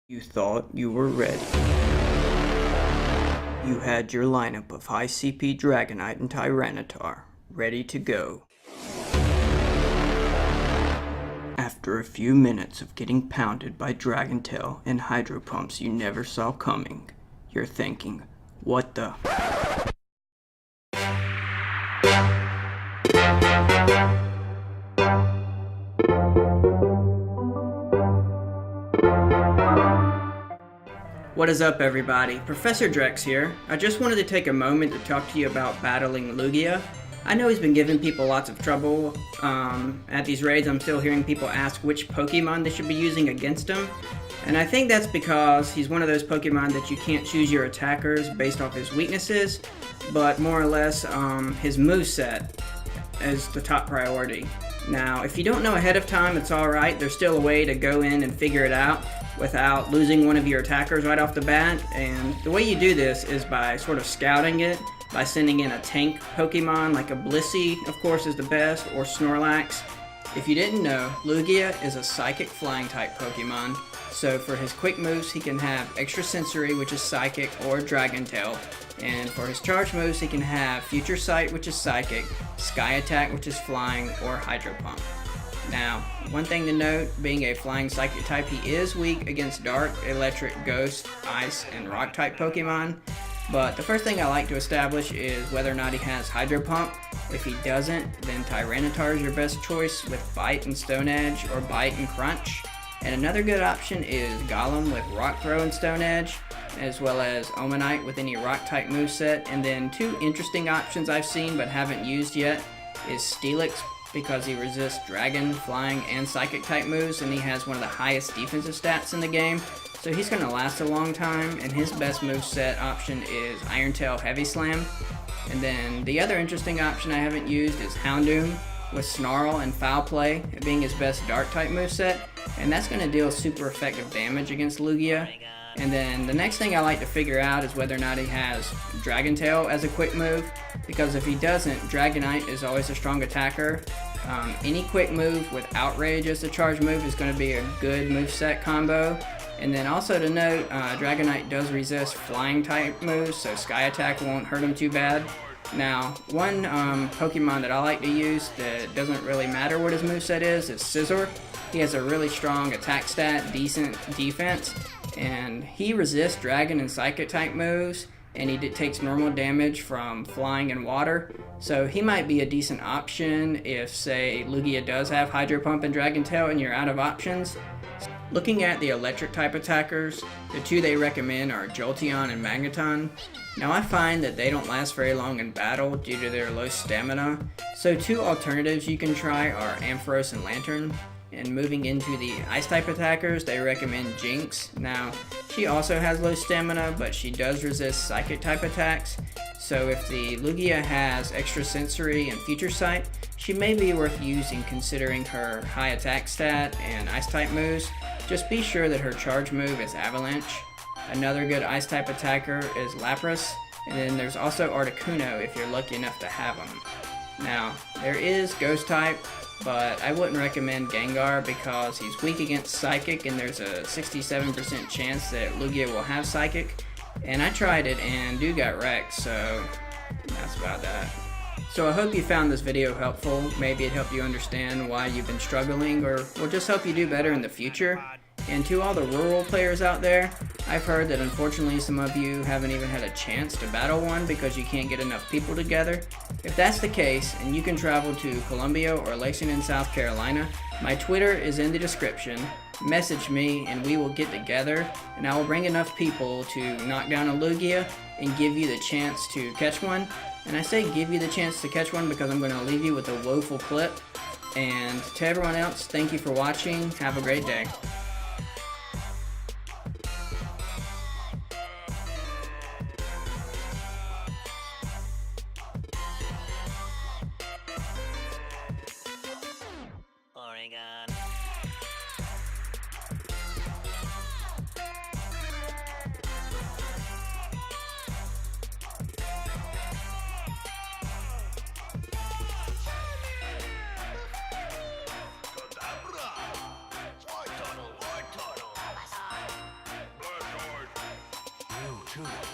You thought you were ready. You had your lineup of high CP Dragonite and Tyranitar ready to go. After a few minutes of getting pounded by Dragontail and Hydropumps you never saw coming, you're thinking, what the? What is up, everybody? Professor Drex here. I just wanted to take a moment to talk to you about battling Lugia. I know he's been giving people lots of trouble. At these raids, I'm still hearing people ask which Pokemon they should be using against him. And I think that's because he's one of those Pokemon that you can't choose your attackers based off his weaknesses, but more or less his moveset is the top priority. Now, if you don't know ahead of time, it's alright. There's still a way to go in and figure it out without losing one of your attackers right off the bat. And the way you do this is by sort of scouting it, by sending in a tank Pokemon, like a Blissey, of course, is the best, or Snorlax. If you didn't know, Lugia is a Psychic Flying type Pokemon, so for his quick moves he can have Extrasensory, which is Psychic, or Dragontail. And for his charge moves he can have Future Sight, which is Psychic, Sky Attack, which is Flying, or Hydropump. Now, one thing to note, being a flying psychic type, he is weak against dark, electric, ghost, ice, and rock type Pokemon. But the first thing I like to establish is whether or not he has Hydropump. If he doesn't, then Tyranitar is your best choice with Bite and Stone Edge, or Bite and Crunch. And another good option is Golem with Rock Throw and Stone Edge, as well as Omanite with any rock type moveset. And then two interesting options I've seen but haven't used yet is Steelix, because he resists Dragon, Flying, and Psychic type moves, and he has one of the highest defensive stats in the game, so he's going to last a long time. And his best moveset option is Iron Tail Heavy Slam. And then the other interesting option I haven't used is Houndoom with Snarl and Foul Play being his best dark type moveset, and that's going to deal super effective damage against Lugia. And then the next thing I like to figure out is whether or not he has Dragontail as a quick move, because if he doesn't, Dragonite is always a strong attacker. Any quick move with Outrage as the charge move is going to be a good moveset combo. And then also to note, Dragonite does resist flying type moves, so Sky Attack won't hurt him too bad. Now, one Pokemon that I like to use that doesn't really matter what his moveset is Scizor. He has a really strong attack stat, decent defense, and he resists Dragon and Psychic type moves, and he takes normal damage from flying and water, so he might be a decent option if, say, Lugia does have Hydropump and Dragontail and you're out of options. Looking at the electric type attackers, the two they recommend are Jolteon and Magneton. Now, I find that they don't last very long in battle due to their low stamina, so two alternatives you can try are Ampharos and Lanturn. And moving into the ice type attackers, they recommend Jynx. Now, she also has low stamina, but she does resist psychic type attacks. So if the Lugia has Extrasensory and Future Sight, she may be worth using considering her high attack stat and ice type moves. Just be sure that her charge move is Avalanche. Another good ice type attacker is Lapras. And then there's also Articuno if you're lucky enough to have him. Now, there is Ghost type, but I wouldn't recommend Gengar because he's weak against Psychic, and there's a 67% chance that Lugia will have Psychic. And I tried it and dude got wrecked, so that's about that. So I hope you found this video helpful. Maybe it helped you understand why you've been struggling, or will just help you do better in the future. And to all the rural players out there, I've heard that unfortunately some of you haven't even had a chance to battle one because you can't get enough people together. If that's the case, and you can travel to Columbia or Lexington, South Carolina, my Twitter is in the description. Message me and we will get together, and I will bring enough people to knock down a Lugia and give you the chance to catch one. And I say give you the chance to catch one because I'm going to leave you with a woeful clip. And to everyone else, thank you for watching. Have a great day. Oregon. Cadabra! Tunnel Articuno.